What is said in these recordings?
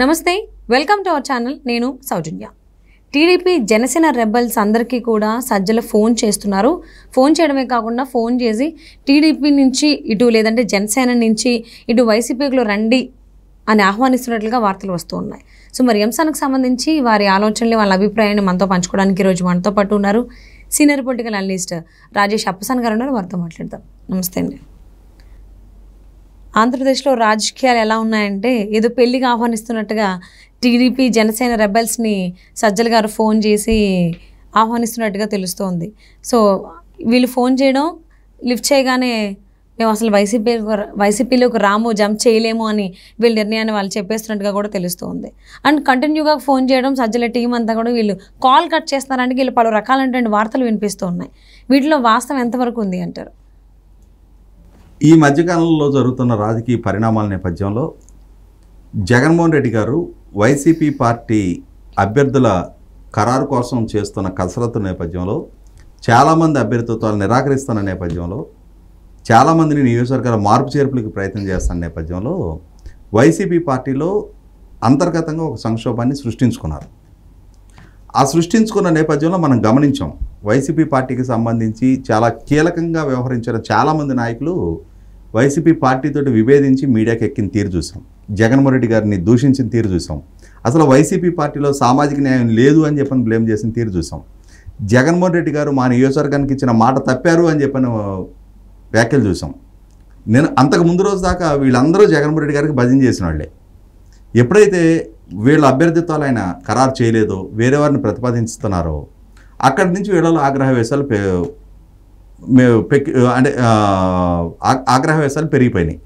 నమస్తే, welcome to our channel. నేను సౌజన్య. TDP Janasena rebels అందరికీ కూడా సజ్జల ఫోన్ చేస్తున్నారు. ఫోన్ చేయడమే కాకుండా ఫోన్ చేసి టీడీపీ నుంచి ఇటు లేదంటే జనసేన నుంచి ఇటు వైసీపీలో రండి అని ఆహ్వానిస్తున్నట్లుగా వార్తలు వస్తూ ఉన్నాయి. సో మరి అంశానికి సంబంధించి వారి ఆలోచనలు, వాళ్ళ అభిప్రాయాన్ని మనతో పంచుకోవడానికి ఈరోజు మనతో పాటు ఉన్నారు సీనియర్ పొలిటికల్ అనలిస్ట్ రాజేష్ అప్పసాన్ గారు ఉన్నారు. వారితో మాట్లాడదాం. నమస్తే అండి. ఆంధ్రప్రదేశ్లో రాజకీయాలు ఎలా ఉన్నాయంటే ఏదో పెళ్లికి ఆహ్వానిస్తున్నట్టుగా టీడీపీ జనసేన రెబల్స్ని సజ్జల గారు ఫోన్ చేసి ఆహ్వానిస్తున్నట్టుగా తెలుస్తోంది. సో వీళ్ళు ఫోన్ చేయడం, లిఫ్ట్ చేయగానే మేము అసలు వైసీపీలోకి రాము, జంప్ చేయలేము అని వీళ్ళ నిర్ణయాన్ని వాళ్ళు చెప్పేస్తున్నట్టుగా కూడా తెలుస్తుంది. అండ్ కంటిన్యూగా ఫోన్ చేయడం, సజ్జల టీం అంతా కూడా వీళ్ళు కాల్ కట్ చేస్తున్నారంటే వీళ్ళు పలు రకాలైనటువంటి వార్తలు వినిపిస్తూ ఉన్నాయి. వీటిలో వాస్తవం ఎంతవరకు ఉంది అంటారు? ఈ మధ్యకాలంలో జరుగుతున్న రాజకీయ పరిణామాల నేపథ్యంలో జగన్మోహన్ రెడ్డి గారు వైసీపీ పార్టీ అభ్యర్థుల ఖరారు కోసం చేస్తున్న కసరత్తు నేపథ్యంలో, చాలామంది అభ్యర్థిత్వాలు నిరాకరిస్తున్న నేపథ్యంలో, చాలామందిని నియోజకవర్గాల మార్పు చేర్పులకు ప్రయత్నం చేస్తున్న నేపథ్యంలో వైసీపీ పార్టీలో అంతర్గతంగా ఒక సంక్షోభాన్ని సృష్టించుకున్నారు. ఆ సృష్టించుకున్న నేపథ్యంలో మనం గమనించాం, వైసీపీ పార్టీకి సంబంధించి చాలా కీలకంగా వ్యవహరించిన చాలామంది నాయకులు వైసీపీ పార్టీతోటి విభేదించి మీడియాకి ఎక్కిన తీరు చూసాం. జగన్మోహన్ రెడ్డి గారిని దూషించిన తీరు చూసాం. అసలు వైసీపీ పార్టీలో సామాజిక న్యాయం లేదు అని చెప్పని బ్లేమ్ చేసిన తీరు చూసాం. జగన్మోహన్ రెడ్డి గారు మా నియోజకవర్గానికి ఇచ్చిన మాట తప్పారు అని చెప్పని వ్యాఖ్యలు చూసాం. నేను అంతకు ముందు రోజు దాకా వీళ్ళందరూ జగన్మోహన్ రెడ్డి గారికి భజన చేసిన వాళ్ళే. ఎప్పుడైతే వీళ్ళ అభ్యర్థిత్వాలు ఆయన ఖరారు చేయలేదో, వేరే వారిని ప్రతిపాదిస్తున్నారో, అక్కడి నుంచి వీళ్ళలో ఆగ్రహ వేశాలు పెరిగిపోయినాయి.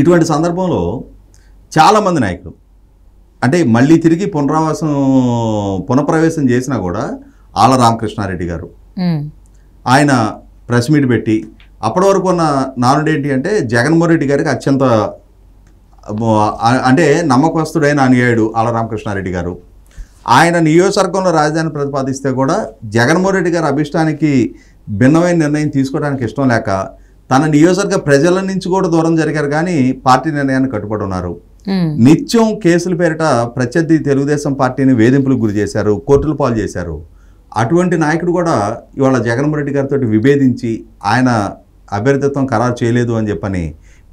ఇటువంటి సందర్భంలో చాలామంది నాయకులు అంటే మళ్ళీ తిరిగి పునఃప్రవేశం చేసినా కూడా ఆళ్ల రామకృష్ణారెడ్డి గారు ఆయన ప్రెస్ మీట్ పెట్టి అప్పటి వరకు ఉన్న నానుడు ఏంటి అంటే జగన్మోహన్ రెడ్డి గారికి అత్యంత అంటే నమ్మకస్తుడైన అనుయాయుడు ఆళ్ల రామకృష్ణారెడ్డి గారు. ఆయన నియోజకవర్గంలో రాజధాని ప్రతిపాదిస్తే కూడా జగన్మోహన్ రెడ్డి గారి అభిష్టానికి భిన్నమైన నిర్ణయం తీసుకోవడానికి ఇష్టం లేక తన నియోజకవర్గ ప్రజల నుంచి కూడా దూరం జరిగారు, కానీ పార్టీ నిర్ణయాన్ని కట్టుబడి ఉన్నారు. నిత్యం కేసుల పేరిట ప్రత్యర్థి తెలుగుదేశం పార్టీని వేధింపులకు గురి చేశారు, కోర్టుల పాలు చేశారు. అటువంటి నాయకుడు కూడా ఇవాళ జగన్మోహన్ రెడ్డి గారితో విభేదించి ఆయన అభ్యర్థిత్వం ఖరారు చేయలేదు అని చెప్పని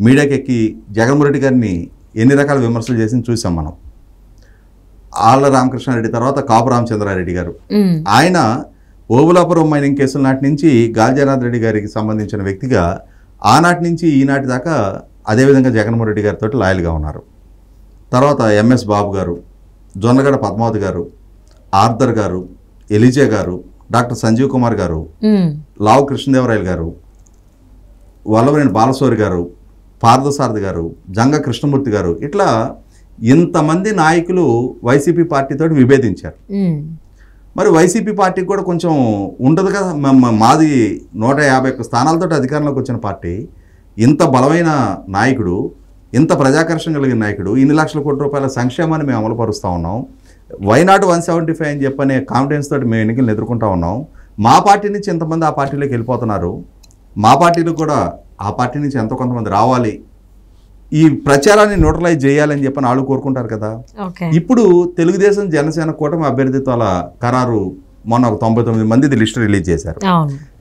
మీడియాకి ఎక్కి జగన్మోహన్ రెడ్డి గారిని ఎన్ని రకాల విమర్శలు చేసి చూసాం మనం. ఆళ్ల రామకృష్ణారెడ్డి తర్వాత కాపు రామచంద్రారెడ్డి గారు, ఆయన ఓబులాపురం మైనింగ్ కేసుల నాటి నుంచి గాలిజనాథ్ రెడ్డి గారికి సంబంధించిన వ్యక్తిగా ఆనాటి నుంచి ఈనాటి దాకా అదేవిధంగా జగన్మోహన్ రెడ్డి గారితో లాయల్గా ఉన్నారు. తర్వాత ఎంఎస్ బాబు గారు, జొన్నగడ పద్మావతి గారు, ఆర్థర్ గారు, ఎలిజే గారు, డాక్టర్ సంజీవ్ కుమార్ గారు, లావు కృష్ణదేవరాయలు గారు, వల్లభనేని బాలశౌరి గారు, పార్థసారథి గారు, జంగ కృష్ణమూర్తి గారు, ఇట్లా ఇంతమంది నాయకులు వైసీపీ పార్టీతో విభేదించారు. మరి వైసీపీ పార్టీకి కూడా కొంచెం ఉండదు కదా, మాది 151 స్థానాలతో అధికారంలోకి వచ్చిన పార్టీ, ఇంత బలమైన నాయకుడు, ఇంత ప్రజాకర్షణ కలిగిన నాయకుడు, ఇన్ని లక్షల కోట్ల రూపాయల సంక్షేమాన్ని మేము అమలు పరుస్తూ ఉన్నాం, వైనాడు 175 అని చెప్పనే కాన్ఫిడెన్స్ తోటి మేము ఎన్నికలు ఎదుర్కొంటూ ఉన్నాం, మా పార్టీ నుంచి ఇంతమంది ఆ పార్టీలోకి వెళ్ళిపోతున్నారు, మా పార్టీలో కూడా ఆ పార్టీ నుంచి ఎంతో కొంతమంది రావాలి, ఈ ప్రచారాన్ని న్యూట్రలైజ్ చేయాలని చెప్పని వాళ్ళు కోరుకుంటారు కదా. ఇప్పుడు తెలుగుదేశం జనసేన కూటమి అభ్యర్థిత్వాల ఖరారు మొన్న 99 మంది లిస్ట్ రిలీజ్ చేశారు.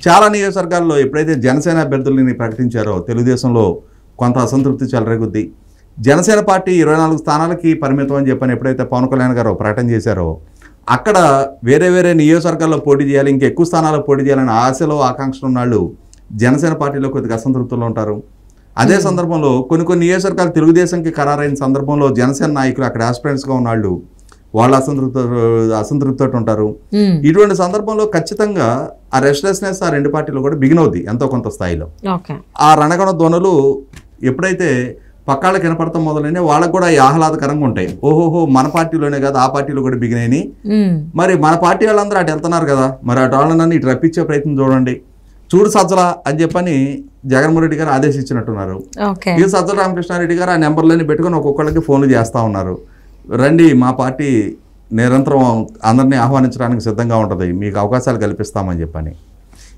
చాలా నియోజకవర్గాల్లో ఎప్పుడైతే జనసేన అభ్యర్థులని ప్రకటించారో తెలుగుదేశంలో కొంత అసంతృప్తి చెలరేగుద్ది. జనసేన పార్టీ 24 స్థానాలకి పరిమితం అని చెప్పని ఎప్పుడైతే పవన్ కళ్యాణ్ గారు ప్రకటన చేశారో, అక్కడ వేరే వేరే నియోజకవర్గాల్లో పోటీ చేయాలి, ఇంకా ఎక్కువ స్థానాల్లో పోటీ చేయాలని ఆశలో ఆకాంక్షలు ఉన్నాళ్ళు జనసేన పార్టీలో కొద్దిగా అసంతృప్తులు ఉంటారు. అదే సందర్భంలో కొన్ని నియోజకవర్గాలు తెలుగుదేశంకి ఖరారైన సందర్భంలో జనసేన నాయకులు అక్కడ ఆస్పిరెంట్స్గా ఉన్నాళ్ళు వాళ్ళు అసంతృప్తితో ఉంటారు. ఇటువంటి సందర్భంలో ఖచ్చితంగా ఆ రెస్ట్లెస్నెస్ ఆ రెండు పార్టీలు కూడా బిగిన్ అవుద్ది ఎంతో కొంత స్థాయిలో. ఆ రణగణ ధ్వనులు ఎప్పుడైతే పక్కాళ్ళకి వినపడతాం మొదలైనా వాళ్ళకు కూడా ఆహ్లాదకరంగా ఉంటాయి. ఓహోహో మన పార్టీలోనే కదా ఆ పార్టీలో కూడా బిగిన్ అయినాయి, మరి మన పార్టీ వాళ్ళందరూ అటు వెళ్తున్నారు కదా, మరి అటు వాళ్ళని ఇటు రప్పించే ప్రయత్నం చూడండి, చూడు సజ్జల అని చెప్పని జగన్మోహన్ రెడ్డి గారు ఆదేశించినట్టున్నారు. ఈ సజ్జల రామకృష్ణారెడ్డి గారు ఆ నెంబర్లని పెట్టుకుని ఒక్కొక్కళ్ళకి ఫోన్లు చేస్తూ ఉన్నారు, రండి మా పార్టీ నిరంతరం అందరినీ ఆహ్వానించడానికి సిద్ధంగా ఉంటుంది, మీకు అవకాశాలు కల్పిస్తామని చెప్పని.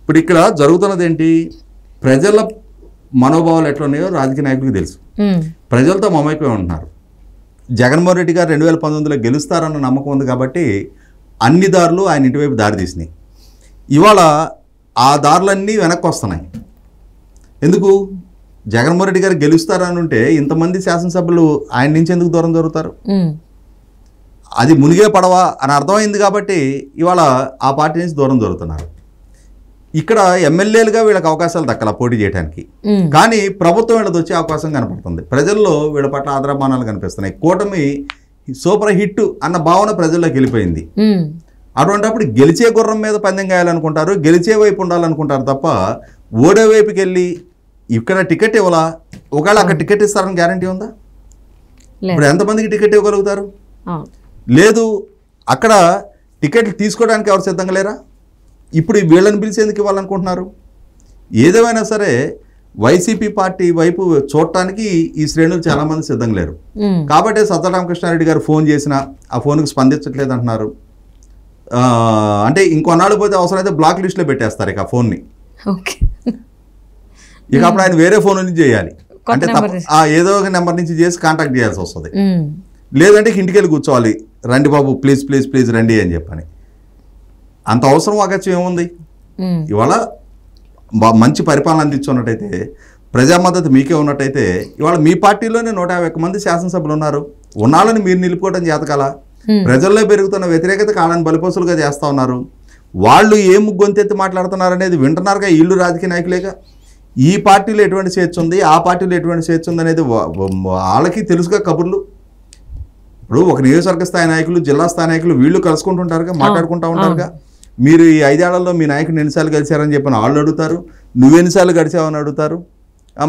ఇప్పుడు ఇక్కడ జరుగుతున్నది ఏంటి, ప్రజల మనోభావాలు ఎట్లున్నాయో రాజకీయ నాయకులకు తెలుసు, ప్రజలతో మమైపోయి ఉంటున్నారు. జగన్మోహన్ రెడ్డి గారు 2019లో గెలుస్తారన్న నమ్మకం ఉంది కాబట్టి అన్ని దారులు ఆయన ఇంటివైపు దారి తీసినాయి. ఇవాళ ఆ దారులన్నీ వెనక్కి వస్తున్నాయి. ఎందుకు? జగన్మోహన్ రెడ్డి గారు గెలుస్తారని ఉంటే ఇంతమంది శాసనసభ్యులు ఆయన నుంచి ఎందుకు దూరం జరుగుతారు? అది మునిగే పడవా అని అర్థమైంది కాబట్టి ఇవాళ ఆ పార్టీ నుంచి దూరం జరుగుతున్నారు. ఇక్కడ ఎమ్మెల్యేలుగా వీళ్ళకి అవకాశాలు దక్కల పోటీ చేయడానికి, కానీ ప్రభుత్వం వీళ్ళది వచ్చే అవకాశం కనపడుతుంది. ప్రజల్లో వీళ్ళ పట్ల ఆదరాభిమానాలు కనిపిస్తున్నాయి. కూటమి సూపర్ హిట్ అన్న భావన ప్రజల్లోకి వెళ్ళిపోయింది. అటువంటిప్పుడు గెలిచే గుర్రం మీద పందెం గాయాలనుకుంటారు, గెలిచే వైపు ఉండాలనుకుంటారు తప్ప ఓడే వైపుకి వెళ్ళి ఇక్కడ టికెట్ ఇవ్వాలా, ఒకవేళ అక్కడ టికెట్ ఇస్తారని గ్యారంటీ ఉందా? ఇప్పుడు ఎంతమందికి టికెట్ ఇవ్వగలుగుతారు? లేదు. అక్కడ టికెట్లు తీసుకోవడానికి ఎవరు సిద్ధంగా లేరా? ఇప్పుడు వీళ్ళని పిలిచేందుకు ఇవ్వాలనుకుంటున్నారు. ఏదేమైనా సరే వైసీపీ పార్టీ వైపు చూడటానికి ఈ శ్రేణులు చాలామంది సిద్ధంగా లేరు. కాబట్టి సజ్జల రామకృష్ణారెడ్డి గారు ఫోన్ చేసినా ఆ ఫోన్కి స్పందించట్లేదు అంటున్నారు. అంటే ఇంకొన్నాళ్ళు పోతే అవసరమైతే బ్లాక్ లిస్ట్లో పెట్టేస్తారు ఇక ఆ ఫోన్ని. ఇక అప్పుడు ఆయన వేరే ఫోన్ నుంచి చేయాలి, అంటే ఏదో ఒక నెంబర్ నుంచి చేసి కాంటాక్ట్ చేయాల్సి వస్తుంది. లేదంటే ఇంటికి వెళ్ళి కూర్చోవాలి, రండి బాబు ప్లీజ్ ప్లీజ్ ప్లీజ్ రండి అని చెప్పని. అంత అవసరం అగత్యం ఏముంది? ఇవాళ మంచి పరిపాలన అందించున్నట్టయితే, ప్రజా మద్దతు మీకే ఉన్నట్టయితే, ఇవాళ మీ పార్టీలోనే 151 మంది శాసనసభ్యులు ఉన్నారు. ఉన్నాళ్ళని మీరు నిలుపుకోవడం చేతకాల. ప్రజల్లో పెరుగుతున్న వ్యతిరేకత కాళ్ళని బలిపోసులుగా చేస్తూ ఉన్నారు. వాళ్ళు ఏం గొంతెత్తి మాట్లాడుతున్నారు అనేది వింటున్నారుగా ఇల్లు రాజకీయ నాయకులేగా. ఈ పార్టీలో ఎటువంటి స్వేచ్ఛ ఉంది, ఆ పార్టీలో ఎటువంటి స్వేచ్ఛ ఉంది అనేది వాళ్ళకి తెలుసుగా కబుర్లు. ఇప్పుడు ఒక నియోజకవర్గ స్థాయి నాయకులు, జిల్లా స్థాయి నాయకులు వీళ్ళు కలుసుకుంటుంటారుగా, మాట్లాడుకుంటూ ఉంటారుగా. మీరు ఈ 5 ఏళ్లలో మీ నాయకుడిని ఎన్నిసార్లు కలిశారని చెప్పని వాళ్ళు అడుగుతారు, నువ్వెన్నిసార్లు గడిచావని అడుగుతారు.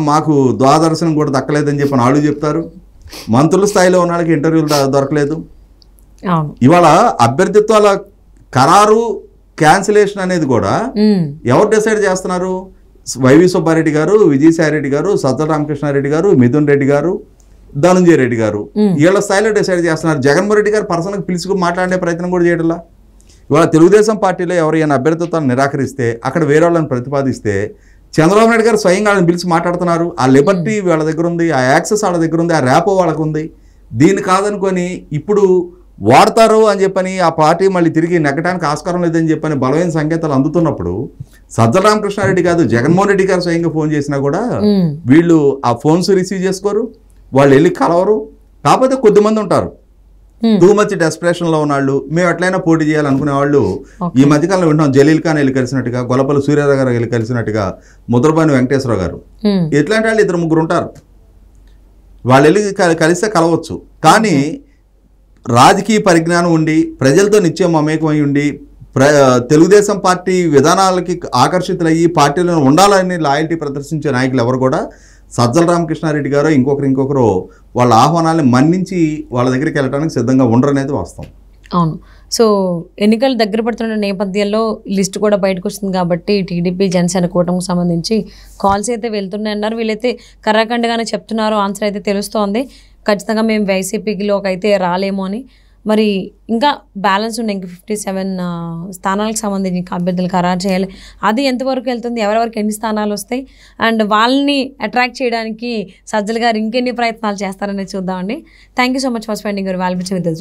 మాకు ద్వాదర్శనం కూడా దక్కలేదని చెప్పని వాళ్ళు చెప్తారు. మంత్రుల స్థాయిలో ఉన్న వాళ్ళకి ఇంటర్వ్యూలు దొరకలేదు. ఇవాళ అభ్యర్థిత్వాల ఖరారు క్యాన్సిలేషన్ అనేది కూడా ఎవరు డిసైడ్ చేస్తున్నారు? వైవి సుబ్బారెడ్డి గారు, విజయసాయిరెడ్డి గారు, సజ్జల రామకృష్ణారెడ్డి గారు, మిథున్ రెడ్డి గారు, ధనుంజయ రెడ్డి గారు వీళ్ళ స్థాయిలో డిసైడ్ చేస్తున్నారు. జగన్మోహన్ రెడ్డి గారు పర్సనల్గా పిలుచుకుని మాట్లాడే ప్రయత్నం కూడా చేయడంలా. ఇవాళ తెలుగుదేశం పార్టీలో ఎవరైనా అభ్యర్థిత్వాన్ని నిరాకరిస్తే, అక్కడ వేరే వాళ్ళని ప్రతిపాదిస్తే చంద్రబాబు నాయుడు గారు స్వయంగా వాళ్ళని పిలిచి మాట్లాడుతున్నారు. ఆ లిబర్టీ వాళ్ళ దగ్గర ఉంది, ఆ యాక్సెస్ వాళ్ళ దగ్గర ఉంది, ఆ ర్యాపో వాళ్ళకు ఉంది. దీన్ని కాదనుకొని ఇప్పుడు వాడతారు అని చెప్పని ఆ పార్టీ మళ్ళీ తిరిగి నెగ్గడానికి ఆస్కారం లేదని చెప్పని బలమైన సంకేతాలు అందుతున్నప్పుడు సజ్జల రామకృష్ణారెడ్డి కాదు, జగన్మోహన్ రెడ్డి గారు స్వయంగా ఫోన్ చేసినా కూడా వీళ్ళు ఆ ఫోన్స్ రిసీవ్ చేసుకోరు, వాళ్ళు వెళ్ళి కలవరు. కాకపోతే కొద్దిమంది ఉంటారు టూ మచ్ డెస్పరేషన్లో ఉన్నాళ్ళు, మేము ఎట్లయినా పోటీ చేయాలనుకునే వాళ్ళు. ఈ మధ్యకాలంలో వింటాం జలీల్ ఖాన్ వెళ్ళి కలిసినట్టుగా, గొల్లపల్లి సూర్యారావు గారు వెళ్ళి కలిసినట్టుగా, ముద్రపాని వెంకటేశ్వరరావు గారు, ఎట్లాంటి వాళ్ళు 2-3 ఉంటారు. వాళ్ళు వెళ్ళి కలిస్తే కలవచ్చు. కానీ రాజకీయ పరిజ్ఞానం ఉండి, ప్రజలతో నిత్యం మమేకమై ఉండి, తెలుగుదేశం పార్టీ విధానాలకి ఆకర్షితులయ్యి పార్టీలో ఉండాలని లాయల్టీ ప్రదర్శించే నాయకులు ఎవరు కూడా సజ్జల రామకృష్ణారెడ్డి గారు ఇంకొకరు వాళ్ళ ఆహ్వానాన్ని మన్నించి వాళ్ళ దగ్గరికి వెళ్ళడానికి సిద్ధంగా ఉండరు అనేది వాస్తవం. అవును. సో ఎన్నికలు దగ్గర పడుతున్న నేపథ్యంలో లిస్ట్ కూడా బయటకు వస్తుంది కాబట్టి టీడీపీ జనసేన కూటమికి సంబంధించి కాల్స్ అయితే వెళ్తున్నాయి అన్నారు. వీళ్ళైతే కర్రాఖండ్గానే చెప్తున్నారు. ఆన్సర్ అయితే తెలుస్తోంది, ఖచ్చితంగా మేము వైసీపీలోకి అయితే రాలేమో అని. మరి ఇంకా బ్యాలెన్స్ ఉన్నాయి, ఇంకా 57 స్థానాలకు సంబంధించి ఇంకా అభ్యర్థులు ఖరారు చేయాలి. అది ఎంతవరకు వెళ్తుంది, ఎవరెవరికి ఎన్ని స్థానాలు వస్తాయి, అండ్ వాళ్ళని అట్రాక్ట్ చేయడానికి సజ్జల గారు ఇంకెన్ని ప్రయత్నాలు చేస్తారనేది చూద్దామండి. Thank you so much for spending your valuable time with us.